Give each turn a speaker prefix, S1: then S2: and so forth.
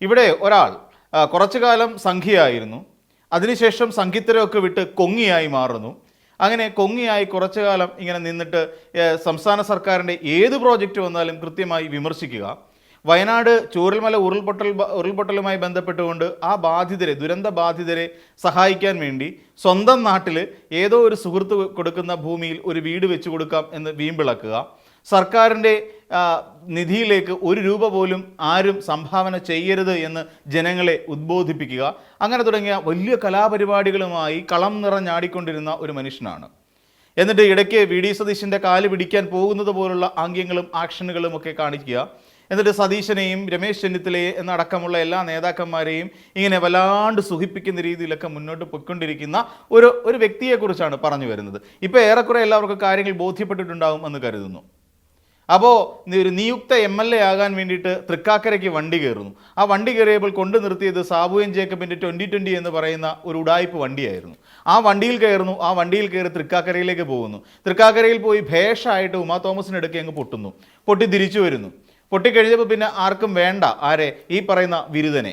S1: ഇവിടെ ഒരാൾ കുറച്ചു കാലം സംഘിയായിരുന്നു, അതിനുശേഷം സംഘിത്തരമൊക്കെ വിട്ട് കൊങ്ങിയായി മാറുന്നു. അങ്ങനെ കൊങ്ങിയായി കുറച്ചു കാലം ഇങ്ങനെ നിന്നിട്ട് സംസ്ഥാന സർക്കാരിൻ്റെ ഏത് പ്രോജക്റ്റ് വന്നാലും കൃത്യമായി വിമർശിക്കുക. വയനാട് ചൂരൽമല ഉരുൾപൊട്ടലുമായി ബന്ധപ്പെട്ടുകൊണ്ട് ആ ദുരന്ത ബാധിതരെ സഹായിക്കാൻ വേണ്ടി സ്വന്തം നാട്ടിൽ ഏതോ ഒരു സുഹൃത്ത് കൊടുക്കുന്ന ഭൂമിയിൽ ഒരു വീട് വെച്ച് കൊടുക്കാം എന്ന് വീമ്പിളക്കുക. സർക്കാരിൻ്റെ നിധിയിലേക്ക് ഒരു രൂപ പോലും ആരും സംഭാവന ചെയ്യരുത് എന്ന് ജനങ്ങളെ ഉദ്ബോധിപ്പിക്കുക. അങ്ങനെ തുടങ്ങിയ വലിയ കലാപരിപാടികളുമായി കളം നിറഞ്ഞാടിക്കൊണ്ടിരുന്ന ഒരു മനുഷ്യനാണ്. എന്നിട്ട് ഇടയ്ക്ക് വി ഡി സതീശൻ്റെ കാല് പിടിക്കാൻ പോകുന്നത് പോലുള്ള ആംഗ്യങ്ങളും ആക്ഷനുകളും ഒക്കെ കാണിക്കുക. എന്നിട്ട് സതീശനെയും രമേശ് ചെന്നിത്തലയെ എന്നടക്കമുള്ള എല്ലാ നേതാക്കന്മാരെയും ഇങ്ങനെ വല്ലാണ്ട് സുഖിപ്പിക്കുന്ന രീതിയിലൊക്കെ മുന്നോട്ട് പോയിക്കൊണ്ടിരിക്കുന്ന ഒരു വ്യക്തിയെക്കുറിച്ചാണ് പറഞ്ഞു വരുന്നത്. ഇപ്പോൾ ഏറെക്കുറെ എല്ലാവർക്കും കാര്യങ്ങൾ ബോധ്യപ്പെട്ടിട്ടുണ്ടാകും എന്ന് കരുതുന്നു. അപ്പോൾ ഒരു നിയുക്ത MLA ആകാൻ വേണ്ടിയിട്ട് തൃക്കാക്കരയ്ക്ക് വണ്ടി കയറുന്നു. ആ വണ്ടി കയറിയപ്പോൾ കൊണ്ടു നിർത്തിയത് സാബു എൻ ജേക്കബിൻ്റെ 2020 എന്ന് പറയുന്ന ഒരു ഉഡായിപ്പ് വണ്ടിയായിരുന്നു. ആ വണ്ടിയിൽ കയറുന്നു. ആ വണ്ടിയിൽ കയറി തൃക്കാക്കരയിലേക്ക് പോകുന്നു. തൃക്കാക്കരയിൽ പോയി ഭേഷമായിട്ട് ഉമാ തോമസിനെടുക്കെ അങ്ങ് പൊട്ടി തിരിച്ചു വരുന്നു. പൊട്ടിക്കഴിഞ്ഞപ്പോൾ പിന്നെ ആർക്കും വേണ്ട ആരെ, ഈ പറയുന്ന വിരുദനെ.